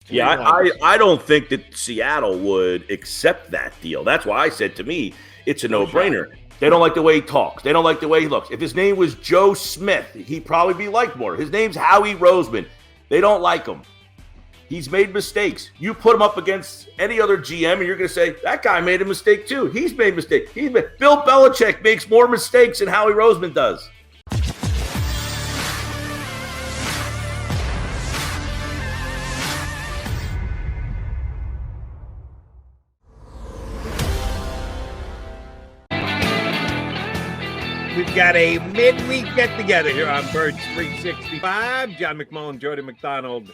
Yeah, I don't think that Seattle would accept that deal. That's why I said, to me, it's a no-brainer. They don't like the way he talks. They don't like the way he looks. If his name was Joe Smith, he'd probably be liked more. His name's Howie Roseman. They don't like him. He's made mistakes. You put him up against any other GM, and you're going to say, that guy made a mistake too. He's made mistakes. Bill Belichick makes more mistakes than Howie Roseman does. We've got a midweek get-together here on Birds 365. John McMullen, Jody, McDonald,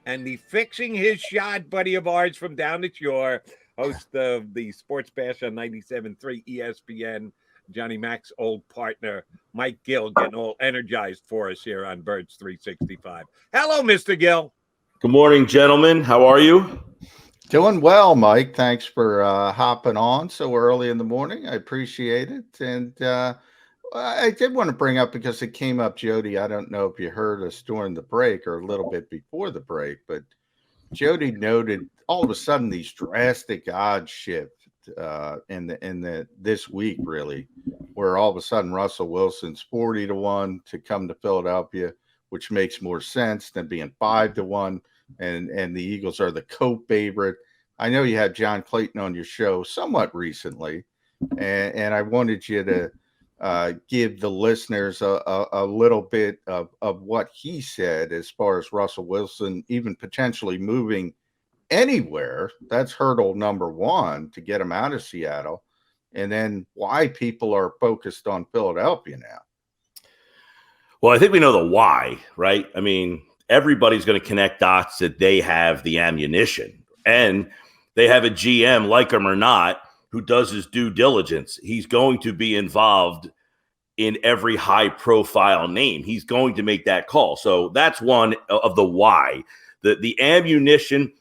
and the Fixing His Shot buddy of ours from down the shore, host of the Sports Bash on 97.3 ESPN, Johnny Mac's old partner, Mike Gill, getting all energized for us here on Birds 365. Hello, Mr. Gill. Good morning, gentlemen. How are you? Doing well, Mike. Thanks for hopping on so early in the morning. I appreciate it. And I did want to bring up, because it came up, Jody, I don't know if you heard us during the break or a little bit before the break, but Jody noted all of a sudden these drastic odds shift in this week, really, where all of a sudden Russell Wilson's 40-1 to come to Philadelphia, which makes more sense than being 5-1, and the Eagles are the co-favorite. I know you had John Clayton on your show somewhat recently, and I wanted you to give the listeners a little bit of what he said as far as Russell Wilson even potentially moving anywhere. That's hurdle number one to get him out of Seattle, and then why people are focused on Philadelphia now. Well, I think we know the why, right? I mean, everybody's going to connect dots that they have the ammunition, and they have a GM, like him or not, who does his due diligence. He's going to be involved in every high-profile name. He's going to make that call. So that's one of the why. The ammunition,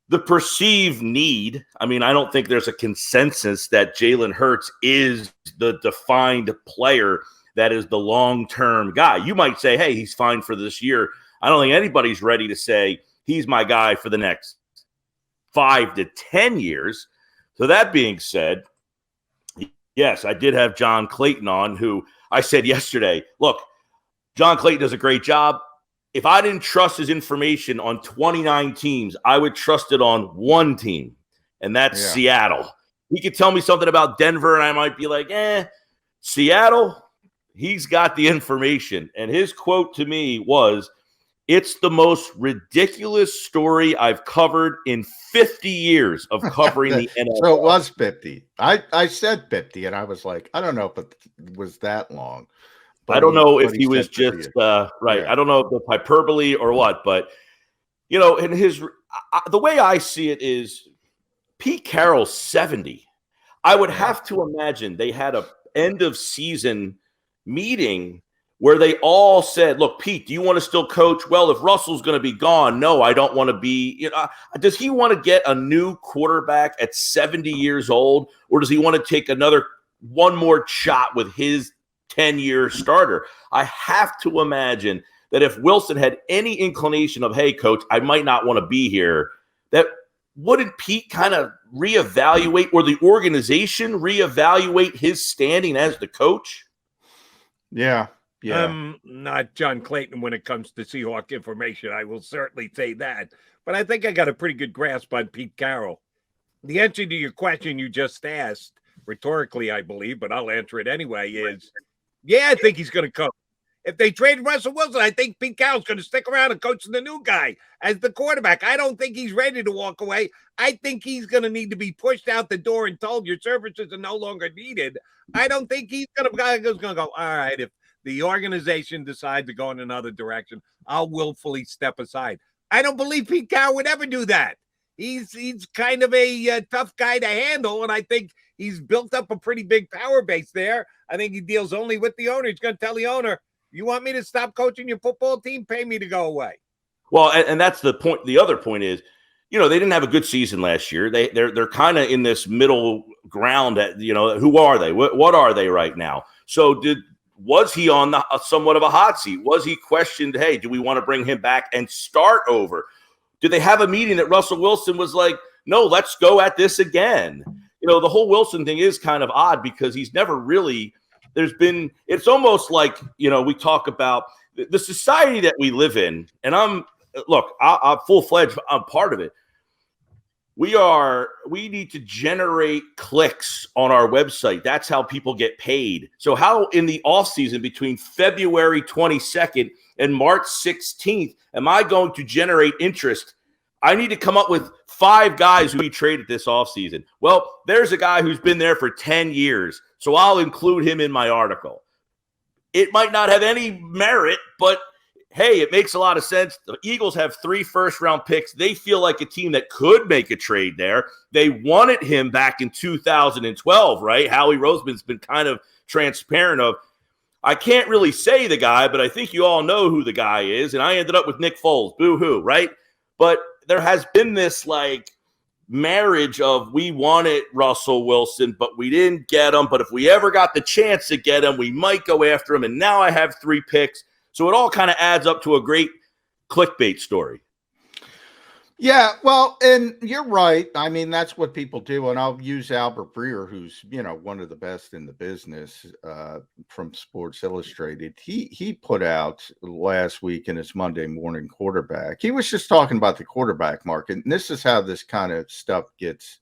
the perceived need. I mean, I don't think there's a consensus that Jalen Hurts is the defined player that is the long-term guy. You might say, hey, he's fine for this year. I don't think anybody's ready to say he's my guy for the next 5 to 10 years. So that being said, yes, I did have John Clayton on, who I said yesterday, look, John Clayton does a great job. If I didn't trust his information on 29 teams, I would trust it on one team, and that's Seattle. He could tell me something about Denver, and I might be like, Seattle, he's got the information. And his quote to me was, it's the most ridiculous story I've covered in 50 years of covering the NFL. So it was 50. I said 50, and I was like, I don't know if it was that long. I don't know if he was just right. Yeah. I don't know if it's hyperbole or what, but in the way I see it is Pete Carroll's 70. I would have to imagine they had a end of season meeting where they all said, look, Pete, do you want to still coach? Well, if Russell's going to be gone, no, I don't want to be. Does he want to get a new quarterback at 70 years old, or does he want to take one more shot with his 10-year starter? I have to imagine that if Wilson had any inclination of, hey, coach, I might not want to be here, that wouldn't Pete kind of reevaluate, or the organization reevaluate his standing as the coach? Yeah. Yeah. I'm not John Clayton when it comes to Seahawk information. I will certainly say that. But I think I got a pretty good grasp on Pete Carroll. The answer to your question you just asked, rhetorically, I believe, but I'll answer it anyway, is, I think he's going to coach. If they trade Russell Wilson, I think Pete Carroll's going to stick around and coach the new guy as the quarterback. I don't think he's ready to walk away. I think he's going to need to be pushed out the door and told your services are no longer needed. I don't think he's going to go, all right, if the organization decides to go in another direction, I'll willfully step aside. I don't believe Pete Carroll would ever do that. He's kind of a tough guy to handle, and I think he's built up a pretty big power base there. I think he deals only with the owner. He's going to tell the owner, you want me to stop coaching your football team? Pay me to go away. Well, and that's the point. The other point is, they didn't have a good season last year. They're kind of in this middle ground at, who are they? What are they right now? So was he on somewhat of a hot seat? Was he questioned, hey, do we want to bring him back and start over? Did they have a meeting that Russell Wilson was like, no, let's go at this again? The whole Wilson thing is kind of odd because he's never really – it's almost like, we talk about the society that we live in, and I'm full-fledged, I'm part of it. We need to generate clicks on our website. That's how people get paid. So how in the offseason between February 22nd and March 16th am I going to generate interest? I need to come up with 5 guys who we traded this offseason. Well, there's a guy who's been there for 10 years, so I'll include him in my article. It might not have any merit, but hey, it makes a lot of sense. The Eagles have 3 first-round picks. They feel like a team that could make a trade there. They wanted him back in 2012, right? Howie Roseman's been kind of transparent of, I can't really say the guy, but I think you all know who the guy is, and I ended up with Nick Foles. Boo-hoo, right? But there has been this, marriage of we wanted Russell Wilson, but we didn't get him. But if we ever got the chance to get him, we might go after him. And now I have 3 picks. So it all kind of adds up to a great clickbait story. Yeah, well, and you're right. I mean, that's what people do. And I'll use Albert Breer, who's, one of the best in the business from Sports Illustrated. He put out last week in his Monday Morning Quarterback. He was just talking about the quarterback market. And this is how this kind of stuff gets,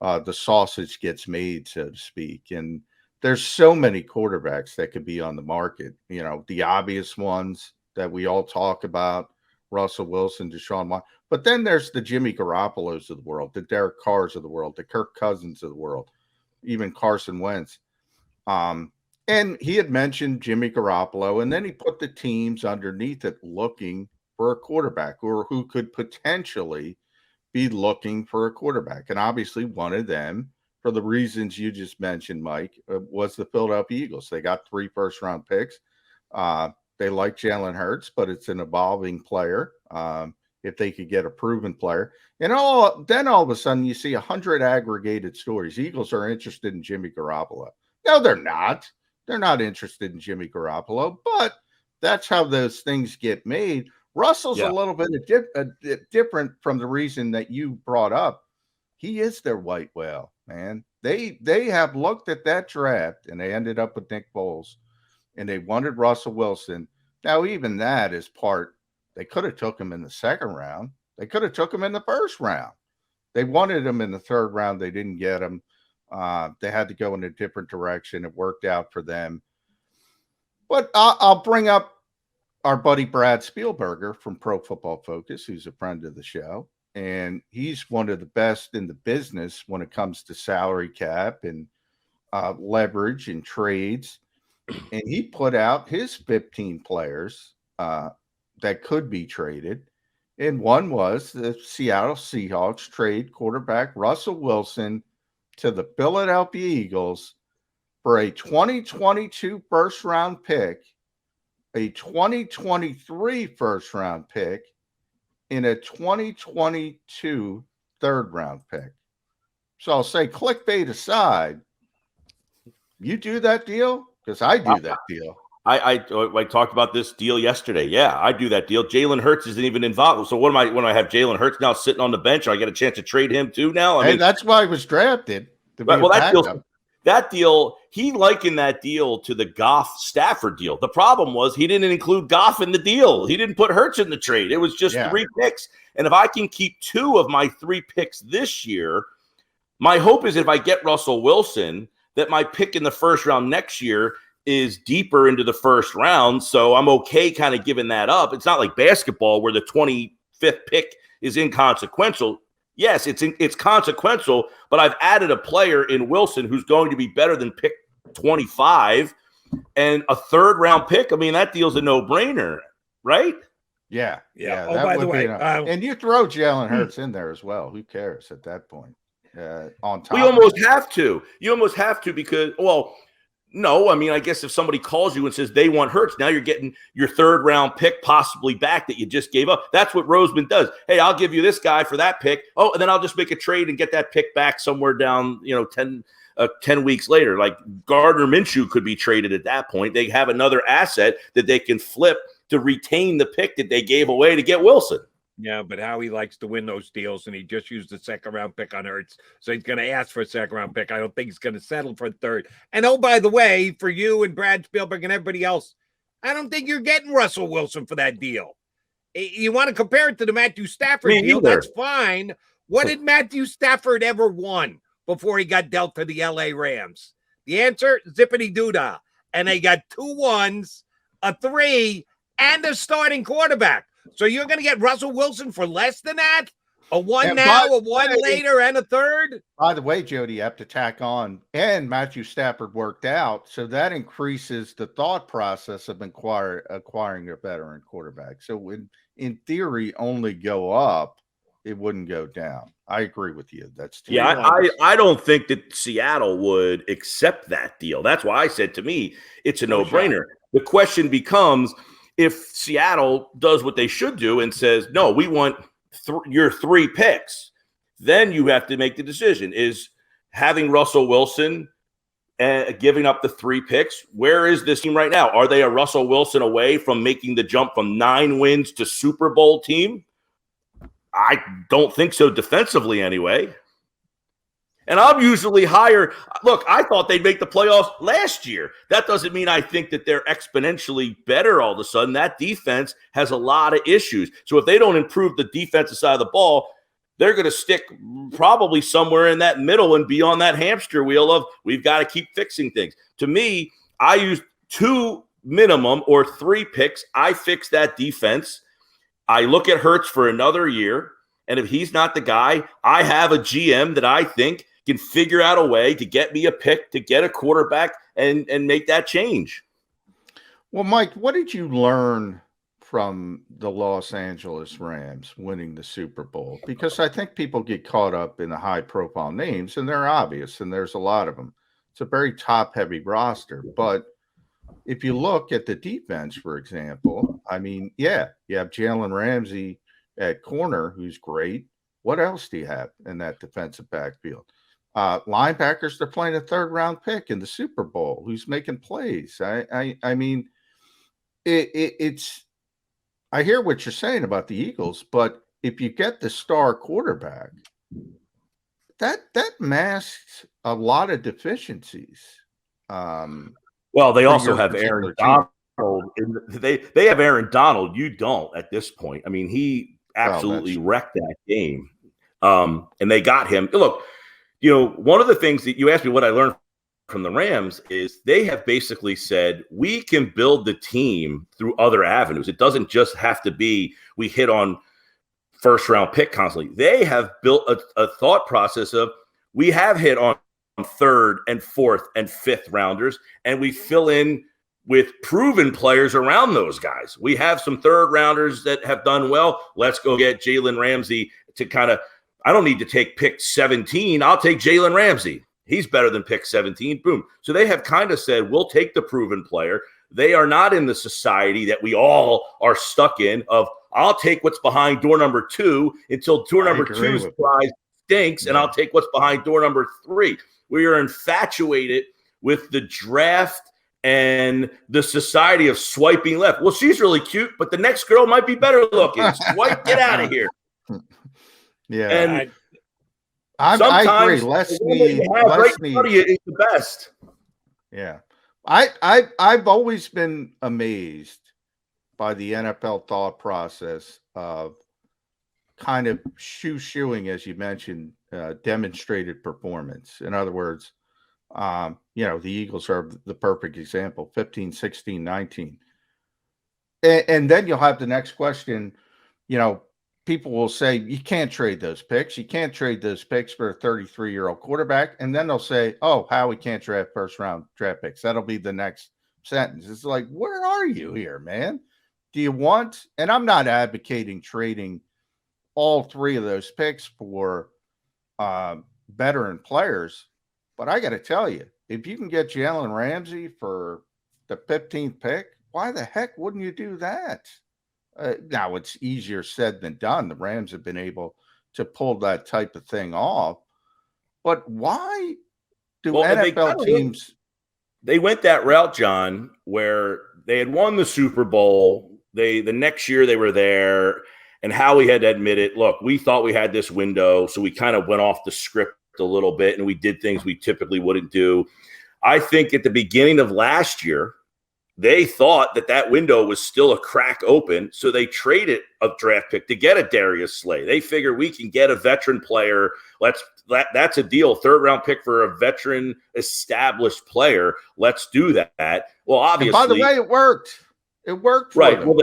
the sausage gets made, so to speak. And there's so many quarterbacks that could be on the market. The obvious ones that we all talk about, Russell Wilson, Deshaun Watson. But then there's the Jimmy Garoppolos of the world, the Derek Carrs of the world, the Kirk Cousins of the world, even Carson Wentz. And he had mentioned Jimmy Garoppolo, and then he put the teams underneath it looking for a quarterback or who could potentially be looking for a quarterback. And obviously one of them, for the reasons you just mentioned, Mike, was the Philadelphia Eagles. They got 3 first-round picks. They like Jalen Hurts, but it's an evolving player. If they could get a proven player. And then all of a sudden you see 100 aggregated stories. Eagles are interested in Jimmy Garoppolo. No, they're not. They're not interested in Jimmy Garoppolo, but that's how those things get made. Russell's a little bit different from the reason that you brought up. He is their white whale, man. They have looked at that draft, and they ended up with Nick Foles, and they wanted Russell Wilson. Now, even that is part. They could have took him in the 2nd round. They could have took him in the 1st round. They wanted him in the 3rd round. They didn't get him. They had to go in a different direction. It worked out for them. But I'll bring up our buddy Brad Spielberger from Pro Football Focus, who's a friend of the show. And he's one of the best in the business when it comes to salary cap and leverage and trades. And he put out his 15 players that could be traded. And one was the Seattle Seahawks trade quarterback Russell Wilson to the Philadelphia Eagles for a 2022 first-round pick, a 2023 first-round pick, and a 2022 third-round pick. So I'll say, clickbait aside, you do that deal? Because I do that deal. I talked about this deal yesterday. Yeah, I do that deal. Jalen Hurts isn't even involved. So when I have Jalen Hurts now sitting on the bench, I get a chance to trade him too now? I mean, that's why he was drafted. That deal, he likened that deal to the Goff-Stafford deal. The problem was he didn't include Goff in the deal. He didn't put Hurts in the trade. It was just 3 picks. And if I can keep 2 of my 3 picks this year, my hope is if I get Russell Wilson, that my pick in the 1st round next year is deeper into the 1st round. So I'm okay kind of giving that up. It's not like basketball where the 25th pick is inconsequential. Yes, it's consequential, but I've added a player in Wilson who's going to be better than pick 25 and a 3rd round pick. I mean, that deal's a no-brainer, right? Yeah. Oh, by the way, and you throw Jalen Hurts in there as well. Who cares at that point? On top, you almost have to. You almost have to because, no, I mean, I guess if somebody calls you and says they want Hurts, now you're getting your 3rd round pick possibly back that you just gave up. That's what Roseman does. Hey, I'll give you this guy for that pick. Oh, and then I'll just make a trade and get that pick back somewhere down, 10 weeks later. Like Gardner Minshew could be traded at that point. They have another asset that they can flip to retain the pick that they gave away to get Wilson. Yeah, but Howie likes to win those deals, and he just used the second-round pick on Ertz, so he's going to ask for a second-round pick. I don't think he's going to settle for a third. And, oh, by the way, for you and Brad Spielberg and everybody else, I don't think you're getting Russell Wilson for that deal. You want to compare it to the Matthew Stafford deal, that's fine. What did Matthew Stafford ever won before he got dealt to the L.A. Rams? The answer, zippity-doo-dah. And they got 2 1s, a 3, and a starting quarterback. So you're going to get Russell Wilson for less than that? A 1 now, a 1 later, and a third? By the way, Jody, you have to tack on, and Matthew Stafford worked out, so that increases the thought process of acquiring a veteran quarterback. So in theory, only go up, it wouldn't go down. I agree with you. That's too I don't think that Seattle would accept that deal. That's why I said, to me, it's a no-brainer. The question becomes, if Seattle does what they should do and says, no, we want your 3 picks, then you have to make the decision. Is having Russell Wilson giving up the 3 picks, where is this team right now? Are they a Russell Wilson away from making the jump from 9 wins to Super Bowl team? I don't think so, defensively anyway. And I'm usually higher. Look, I thought they'd make the playoffs last year. That doesn't mean I think that they're exponentially better all of a sudden. That defense has a lot of issues. So if they don't improve the defensive side of the ball, they're going to stick probably somewhere in that middle and be on that hamster wheel of, we've got to keep fixing things. To me, I use 2 minimum or 3 picks. I fix that defense. I look at Hurts for another year. And if he's not the guy, I have a GM that I think can figure out a way to get me a pick, to get a quarterback, and make that change. Well, Mike, what did you learn from the Los Angeles Rams winning the Super Bowl? Because I think people get caught up in the high-profile names, and they're obvious, and there's a lot of them. It's a very top-heavy roster. But if you look at the defense, for example, I mean, yeah, you have Jalen Ramsey at corner, who's great. What else do you have in that defensive backfield? Linebackers, they're playing a 3rd-round pick in the Super Bowl who's making plays. I mean, it's – I hear what you're saying about the Eagles, but if you get the star quarterback, that masks a lot of deficiencies. Well, they also have Aaron Donald. They have Aaron Donald. You don't at this point. I mean, he absolutely wrecked that game. And they got him. Look, one of the things that you asked me what I learned from the Rams is they have basically said, we can build the team through other avenues. It doesn't just have to be we hit on 1st-round pick constantly. They have built a thought process of, we have hit on 3rd and 4th and 5th rounders, and we fill in with proven players around those guys. We have some 3rd rounders that have done well. Let's go get Jalen Ramsey to kind of, I don't need to take pick 17. I'll take Jalen Ramsey. He's better than pick 17. Boom. So they have kind of said, we'll take the proven player. They are not in the society that we all are stuck in of, I'll take what's behind door number 2 until door number 2's prize stinks, and I'll take what's behind door number 3. We are infatuated with the draft and the society of swiping left. Well, she's really cute, but the next girl might be better looking. Swipe, get out of here. Yeah. And I agree. Less need is the best. Yeah. I've always been amazed by the NFL thought process of kind of shoo-shooing, as you mentioned, demonstrated performance. In other words, the Eagles are the perfect example, 15, 16, 19. And then you'll have the next question, people will say, you can't trade those picks. You can't trade those picks for a 33-year-old quarterback. And then they'll say, oh, Howie can't draft 1st-round draft picks. That'll be the next sentence. It's like, where are you here, man? Do you want – and I'm not advocating trading all 3 of those picks for veteran players. But I got to tell you, if you can get Jalen Ramsey for the 15th pick, why the heck wouldn't you do that? Now, it's easier said than done. The Rams have been able to pull that type of thing off. But why do NFL teams – They went that route, John, where they had won the Super Bowl. The next year they were there, And Howie had to admit it. Look, we thought we had this window, so we kind of went off the script a little bit, and we did things we typically wouldn't do. I think at the beginning of last year, they thought that window was still a crack open, so they traded a draft pick to get a Darius Slay. They figure we can get a veteran player. That's a deal. 3rd-round pick for a veteran established player. Let's do that. Well, obviously, and by the way, it worked. It worked, right? them. Well,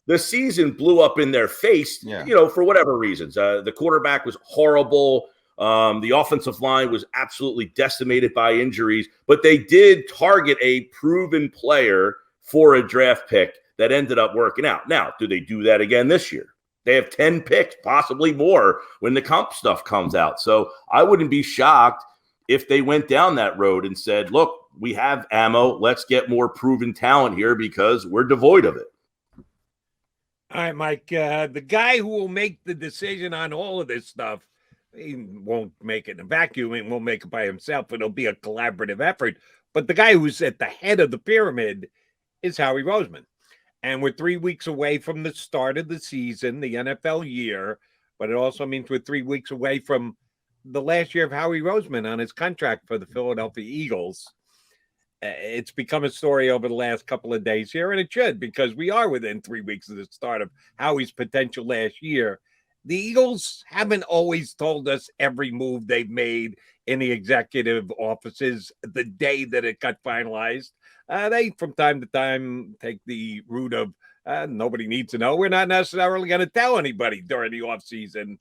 the season blew up in their face. Yeah. For whatever reasons. The quarterback was horrible. The offensive line was absolutely decimated by injuries, but they did target a proven player for a draft pick that ended up working out. Now, do they do that again this year? They have 10 picks, possibly more, when the comp stuff comes out. So I wouldn't be shocked if they went down that road and said, look, we have ammo. Let's get more proven talent here because we're devoid of it. All right, Mike, the guy who will make the decision on all of this stuff, he won't make it in a vacuum and won't make it by himself. It'll be a collaborative effort. But the guy who's at the head of the pyramid is Howie Roseman. And we're 3 weeks away from the start of the season, the NFL year. But it also means we're 3 weeks away from the last year of Howie Roseman on his contract for the Philadelphia Eagles. It's become a story over the last couple of days here, and it should, because we are within 3 weeks of the start of Howie's potential last year. The Eagles haven't always told us every move they've made in the executive offices the day that it got finalized. They, from time to time, take the route of nobody needs to know. We're not necessarily going to tell anybody during the offseason.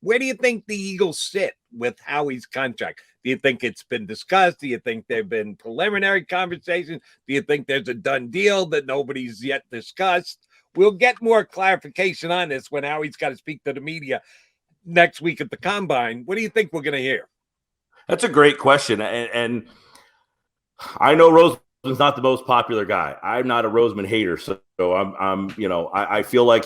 Where do you think the Eagles sit with Howie's contract? Do you think it's been discussed? Do you think there have been preliminary conversations? Do you think there's a done deal that nobody's yet discussed? We'll get more clarification on this when Howie's got to speak to the media next week at the Combine. What do you think we're going to hear? That's a great question. And I know Roseman's not the most popular guy. I'm not a Roseman hater. So I feel like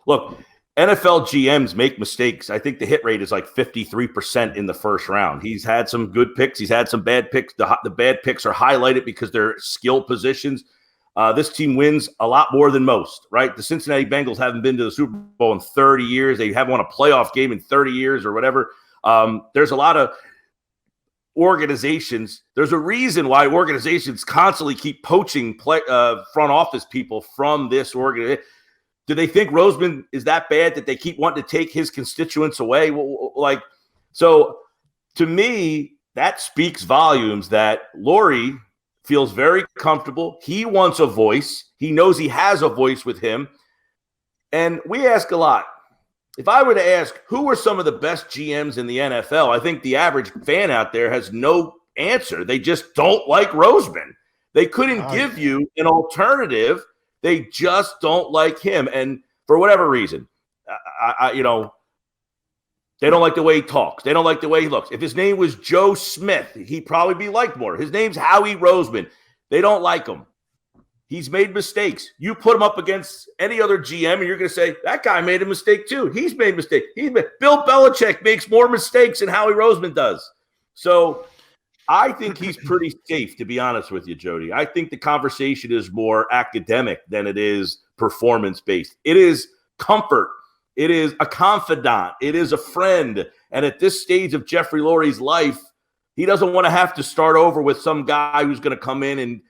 look, NFL GMs make mistakes. I think the hit rate is like 53% in the first round. He's had some good picks. He's had some bad picks. The bad picks are highlighted because they're skill positions. This team wins a lot more than most, right? The Cincinnati Bengals haven't been to the Super Bowl in 30 years. They haven't won a playoff game in 30 years or whatever. There's a lot of organizations. There's a reason why organizations constantly keep poaching front office people from this organization. Do they think Roseman is that bad that they keep wanting to take his constituents away? So to me, that speaks volumes that Lurie feels very comfortable. He wants a voice. He knows he has a voice with him. And we ask a lot. If I were to ask who are some of the best GMs in the NFL, I think the average fan out there has no answer. They just don't like Roseman. They couldn't give you an alternative. They just don't like him. And for whatever reason, they don't like the way he talks. They don't like the way he looks. If his name was Joe Smith, he'd probably be liked more. His name's Howie Roseman. They don't like him. He's made mistakes. You put him up against any other GM, and you're going to say, that guy made a mistake too. He's made mistakes. Bill Belichick makes more mistakes than Howie Roseman does. So I think he's pretty safe, to be honest with you, Jody. I think the conversation is more academic than it is performance-based. It is comfort. It is a confidant. It is a friend. And at this stage of Jeffrey Lurie's life, he doesn't want to have to start over with some guy who's going to come in and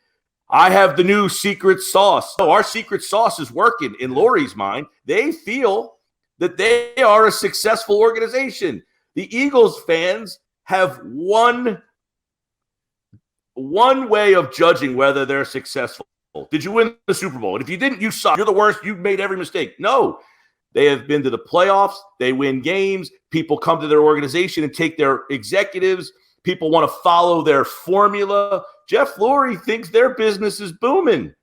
I have the new secret sauce. No, our secret sauce is working in Lurie's mind. They feel that they are a successful organization. The Eagles fans have one way of judging whether they're successful. Did you win the Super Bowl? And if you didn't, you suck. You're the worst. You've made every mistake. No. They have been to the playoffs. They win games. People come to their organization and take their executives. People want to follow their formula. Jeff Lurie thinks their business is booming.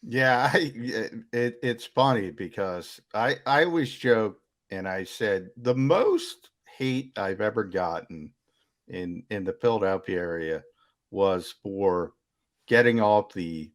Yeah, it's funny because I always joke and I said the most hate I've ever gotten in the Philadelphia area was for getting off the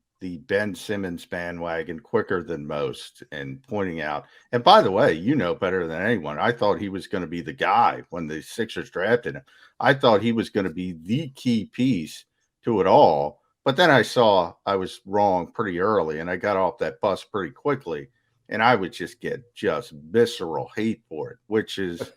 Ben Simmons bandwagon quicker than most and pointing out. And by the way, you know better than anyone, I thought he was going to be the guy when the Sixers drafted him. I thought he was going to be the key piece to it all. But then I saw I was wrong pretty early and I got off that bus pretty quickly. And I would just get just visceral hate for it, which is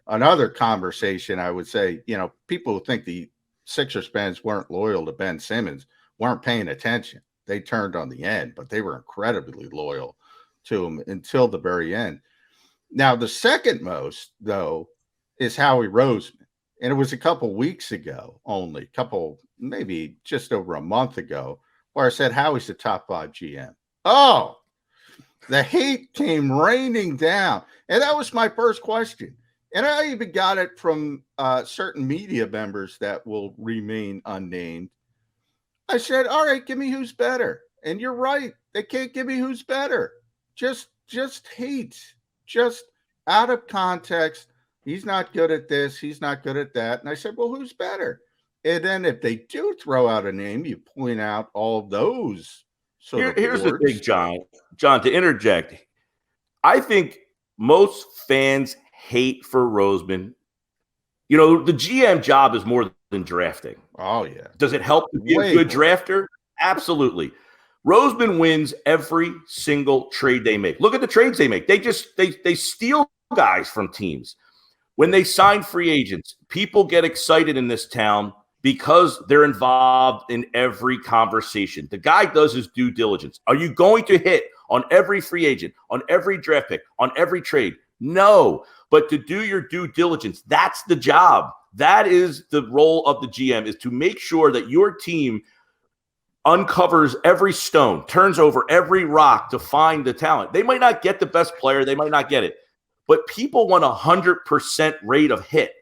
another conversation. I would say, people who think the Sixers fans weren't loyal to Ben Simmons weren't paying attention. They turned on the end, but they were incredibly loyal to him until the very end. Now, the second most, though, is Howie Roseman. And it was a couple weeks ago only, maybe just over a month ago, where I said Howie's the top 5 GM. Oh, the hate came raining down. And that was my first question. And I even got it from certain media members that will remain unnamed. I said, all right, give me who's better. And you're right. They can't give me who's better. Just hate, just out of context. He's not good at this. He's not good at that. And I said, well, who's better? And then if they do throw out a name, you point out all those. Here's the thing, John. John, to interject, I think most fans hate for Roseman. The GM job is more than drafting. Oh, yeah. Does it help to be a good drafter? Absolutely. Roseman wins every single trade they make. Look at the trades they make. They steal guys from teams. When they sign free agents, people get excited in this town because they're involved in every conversation. The guy does his due diligence. Are you going to hit on every free agent, on every draft pick, on every trade? No. But to do your due diligence, that's the job. That is the role of the GM, is to make sure that your team uncovers every stone, turns over every rock to find the talent. They might not get the best player. They might not get it. But people want 100% rate of hit.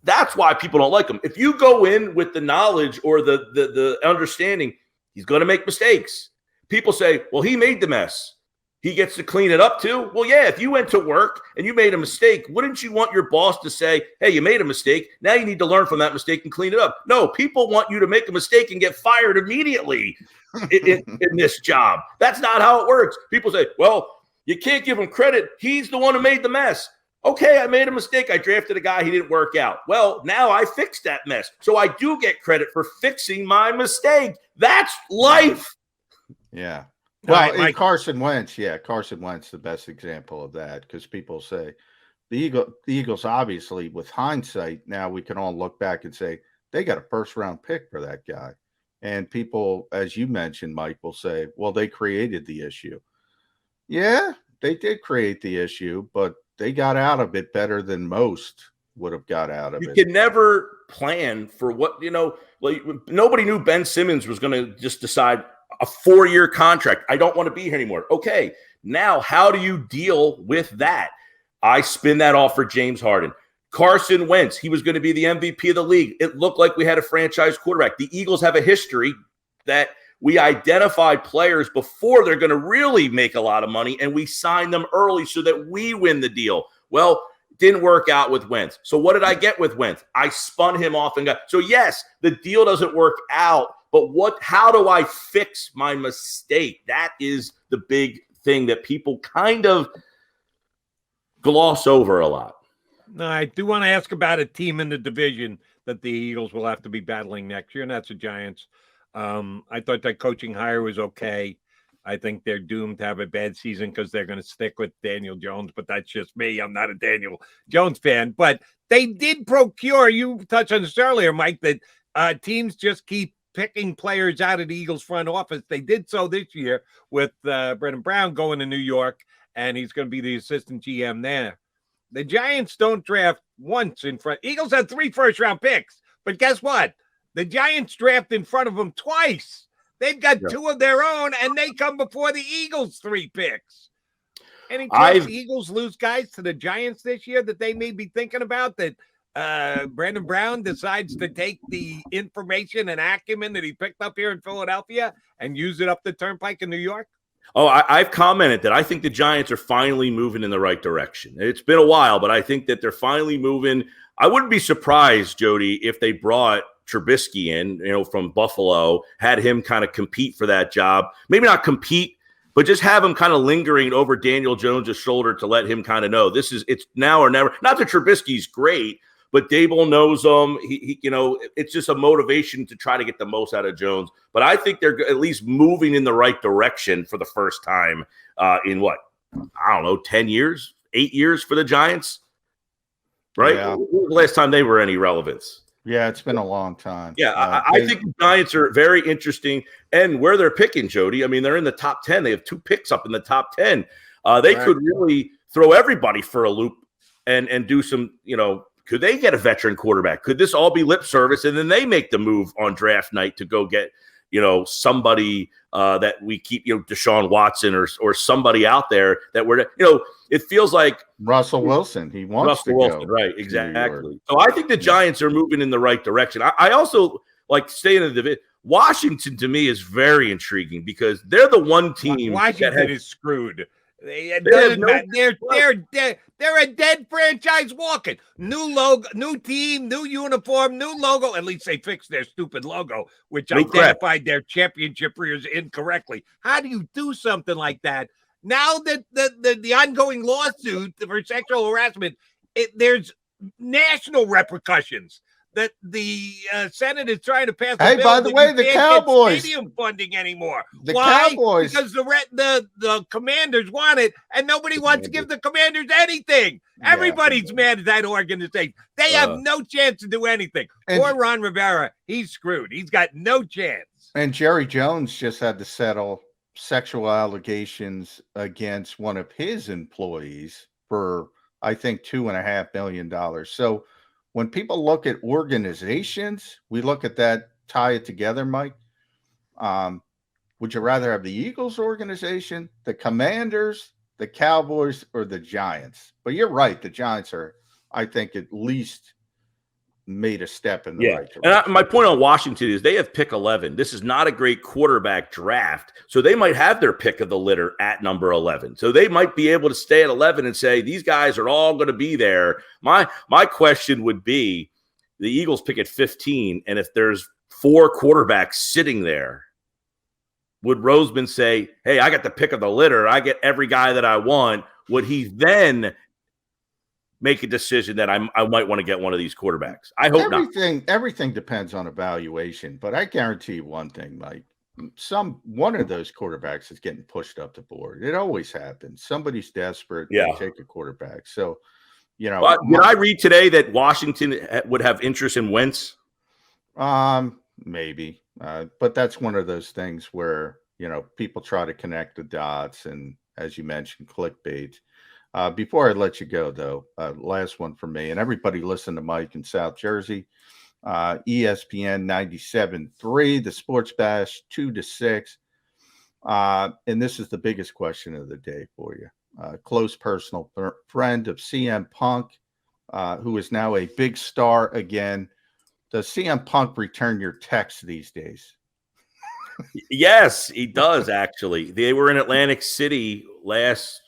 That's why people don't like him. If you go in with the knowledge or the understanding, he's going to make mistakes. People say, well, he made the mess. He gets to clean it up too. Well, yeah, if you went to work and you made a mistake, wouldn't you want your boss to say, hey, you made a mistake. Now you need to learn from that mistake and clean it up. No, people want you to make a mistake and get fired immediately in this job. That's not how it works. People say, well, you can't give him credit. He's the one who made the mess. Okay, I made a mistake. I drafted a guy. He didn't work out. Well, now I fixed that mess. So I do get credit for fixing my mistake. That's life. Yeah. Well, Carson Wentz, the best example of that, because people say the Eagles, obviously, with hindsight, now we can all look back and say they got a first-round pick for that guy. And people, as you mentioned, Mike, will say, well, they created the issue. Yeah, they did create the issue, but they got out of it better than most would have got out of it. You can never plan for what, like nobody knew Ben Simmons was going to just decide a 4-year contract. I don't want to be here anymore. Okay, now how do you deal with that? I spin that off for James Harden. Carson Wentz, he was going to be the MVP of the league. It looked like we had a franchise quarterback. The Eagles have a history that we identified players before they're going to really make a lot of money, and we signed them early so that we win the deal. Well, didn't work out with Wentz. So what did I get with Wentz? I spun him off and got – so, yes, the deal doesn't work out, but how do I fix my mistake? That is the big thing that people kind of gloss over a lot. No, I do want to ask about a team in the division that the Eagles will have to be battling next year, and that's the Giants. I thought that coaching hire was okay. I think they're doomed to have a bad season because they're going to stick with Daniel Jones, but that's just me. I'm not a Daniel Jones fan. But they did procure, you touched on this earlier, Mike, that teams just keep picking players out of the Eagles front office. They did so this year with Brendan Brown going to New York, and he's going to be the assistant GM there. The Giants don't draft once in front. Eagles had 3 first-round picks, but guess what? The Giants draft in front of them twice. They've got 2 of their own, and they come before the Eagles' 3 picks. Any chance the Eagles lose guys to the Giants this year that they may be thinking about, that Brandon Brown decides to take the information and acumen that he picked up here in Philadelphia and use it up the turnpike in New York? Oh, I've commented that I think the Giants are finally moving in the right direction. It's been a while, but I think that they're finally moving. I wouldn't be surprised, Jody, if they brought Trubisky in, from Buffalo, had him kind of compete for that job. Maybe not compete, but just have him kind of lingering over Daniel Jones' shoulder to let him kind of know it's now or never. Not that Trubisky's great, but Dable knows him. He it's just a motivation to try to get the most out of Jones. But I think they're at least moving in the right direction for the first time in I don't know, 10 years, 8 years for the Giants, right? Yeah. When was the last time they were any relevance? Yeah, it's been a long time. Yeah, I think the Giants are very interesting, and where they're picking, Jody. I mean, they're in the top 10. They have 2 picks up in the top 10. They could really throw everybody for a loop and do some, could they get a veteran quarterback? Could this all be lip service, and then they make the move on draft night to go get, somebody that we keep, Deshaun Watson or somebody out there that we're, it feels like Russell Wilson. He wants Russell Wilson, right? Exactly. So I think the Giants are moving in the right direction. I also like staying in the division. Washington to me is very intriguing because they're the one team. Washington is screwed. It doesn't matter. They're a dead franchise walking. New logo, new team, new uniform, new logo. At least they fixed their stupid logo, which identified their championship years incorrectly. How do you do something like that? Now that the ongoing lawsuit for sexual harassment, there's national repercussions. That the Senate is trying to pass. Hey, by the way, the Cowboys stadium funding anymore. Why? Cowboys, because the Commanders want it, and nobody wants to give the Commanders anything. Yeah, everybody's mad at that organization. They have no chance to do anything. Poor Ron Rivera, he's screwed. He's got no chance. And Jerry Jones just had to settle sexual allegations against one of his employees for, I think, $2.5 million. So when people look at organizations, we look at that, tie it together, Mike. Would you rather have the Eagles organization, the Commanders, the Cowboys, or the Giants? But you're right. The Giants are, I think, at least made a step in the right direction. And my point on Washington is they have pick 11. This is not a great quarterback draft. So they might have their pick of the litter at number 11. So they might be able to stay at 11 and say, these guys are all going to be there. My question would be the Eagles pick at 15. And if there's 4 quarterbacks sitting there, would Roseman say, hey, I got the pick of the litter. I get every guy that I want. Would he then make a decision that I might want to get one of these quarterbacks? I hope not. Everything depends on evaluation, but I guarantee you one thing, Mike. One of those quarterbacks is getting pushed up the board. It always happens. Somebody's desperate to take a quarterback. So, did I read today that Washington would have interest in Wentz? Maybe. But that's one of those things where, people try to connect the dots and, as you mentioned, clickbait. Before I let you go, though, last one for me, and everybody listen to Mike in South Jersey. ESPN 97.3, the Sports Bash 2-6. And this is the biggest question of the day for you. Close personal friend of CM Punk, who is now a big star again. Does CM Punk return your texts these days? Yes, he does, actually. They were in Atlantic City last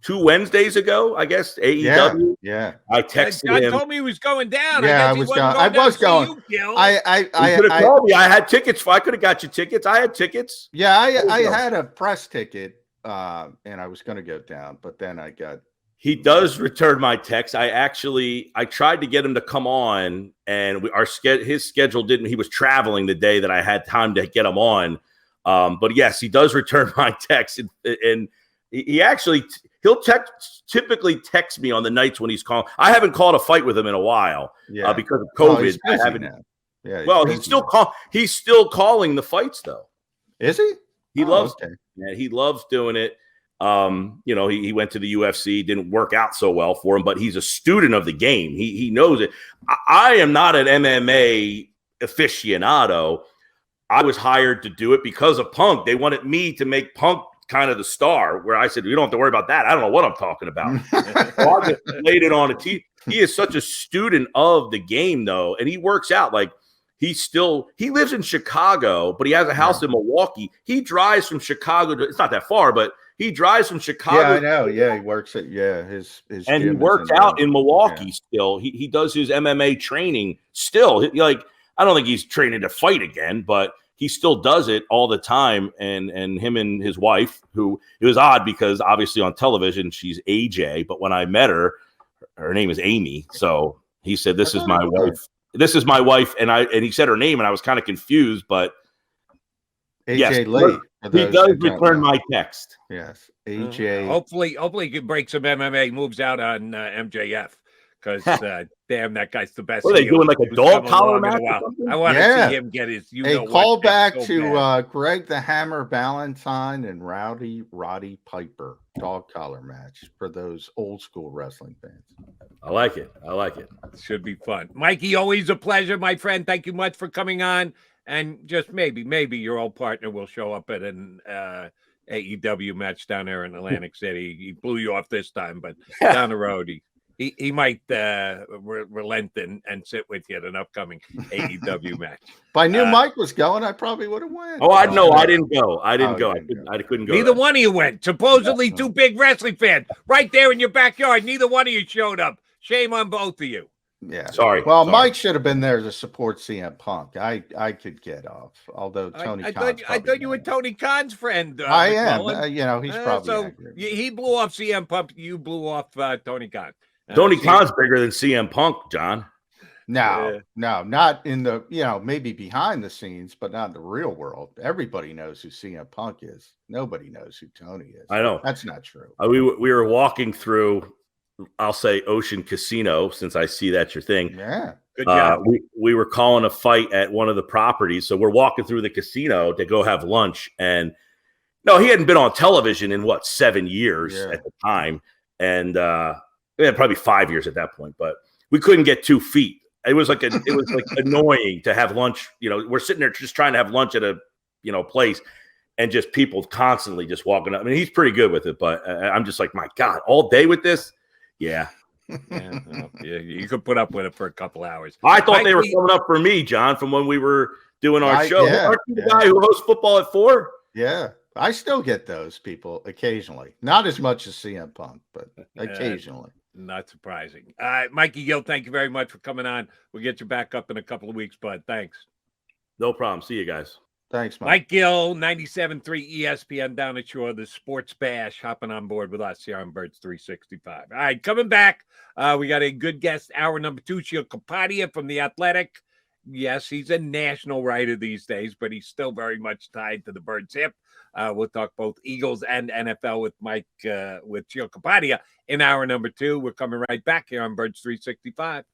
2 Wednesdays ago, I guess. AEW. Yeah. I texted John him. told me he was going down. Yeah, I was going. I was going. I could have called me. I had tickets. I could have got you tickets. I had tickets. Yeah, I had a press ticket, and I was going to go down, but then I got. He does return my text. I tried to get him to come on, and his schedule didn't. He was traveling the day that I had time to get him on. But yes, he does return my text, and he actually. He'll typically text me on the nights when he's calling. I haven't called a fight with him in a while because of COVID. I haven't. Yeah. He's still calling the fights though. Is he? He loves. Okay. Yeah, he loves doing it. He went to the UFC. Didn't work out so well for him, but he's a student of the game. He knows it. I am not an MMA aficionado. I was hired to do it because of Punk. They wanted me to make Punk kind of the star, where I said, you don't have to worry about that. I don't know what I'm talking about. So I just laid it on a tee. He is such a student of the game, though, and he works out. Like he lives in Chicago, but he has a house in Milwaukee. He drives from Chicago it's not that far, but he drives from Chicago. Yeah, I know. Yeah, he works at his and he works out in Milwaukee still. He does his MMA training still. I don't think he's training to fight again, but he still does it all the time. And him and his wife, who it was odd because obviously on television she's AJ, but when I met her name is Amy. So he said, "This is my wife. This is my wife." And he said her name, and I was kind of confused, but AJ Yes, Lee. he does return my text. Yes, AJ. Hopefully he can break some MMA moves out on MJF. Because damn, that guy's the best. What are they doing, like a dog collar match? I want to see him get his. A call back to Greg the Hammer Valentine and Roddy Piper dog collar match for those old school wrestling fans. I like it. Should be fun. Mikey, always a pleasure, my friend. Thank you much for coming on. And just maybe your old partner will show up at an AEW match down there in Atlantic City. He blew you off this time, but down the road he might relent and sit with you at an upcoming AEW match. If I knew Mike was going, I probably would have went. Oh, I know. I didn't go. I couldn't go. Neither one of you went. Supposedly two big wrestling fans right there in your backyard. Neither one of you showed up. Shame on both of you. Yeah. Sorry. Mike should have been there to support CM Punk. I could get off. Although Tony I thought you were Tony Khan's friend. I am. He's probably he blew off CM Punk. You blew off Tony Khan. Tony Khan's bigger than CM Punk, John. No, not in the, maybe behind the scenes, but not in the real world. Everybody knows who CM Punk is. Nobody knows who Tony is. I know. That's not true. We were walking through, I'll say Ocean Casino, since I see that's your thing. Yeah. Good job. We were calling a fight at one of the properties. So we're walking through the casino to go have lunch. And no, he hadn't been on television in 7 years at the time. And, probably 5 years at that point, but we couldn't get 2 feet. It was like annoying to have lunch. We're sitting there just trying to have lunch at a place, and just people constantly just walking up. I mean, he's pretty good with it, but I'm just like, my God, all day with this. Yeah. You could put up with it for a couple hours. I thought they were coming up for me, John, from when we were doing our show. Aren't you the guy who hosts football at 4? Yeah. I still get those people occasionally. Not as much as CM Punk, but occasionally. Not surprising. All right, Mikey Gill, thank you very much for coming on. We'll get you back up in a couple of weeks, bud. Thanks. No problem. See you guys. Thanks, Mike. Mike Gill, 97.3 ESPN down at Shore, the Sports Bash, hopping on board with us here on Birds 365. All right, coming back, we got a good guest, hour number 2, Shield Kapadia from The Athletic. Yes, he's a national writer these days, but he's still very much tied to the Birds hip. We'll talk both Eagles and NFL with Mike, with Shield Kapadia in hour number 2. We're coming right back here on Birds 365.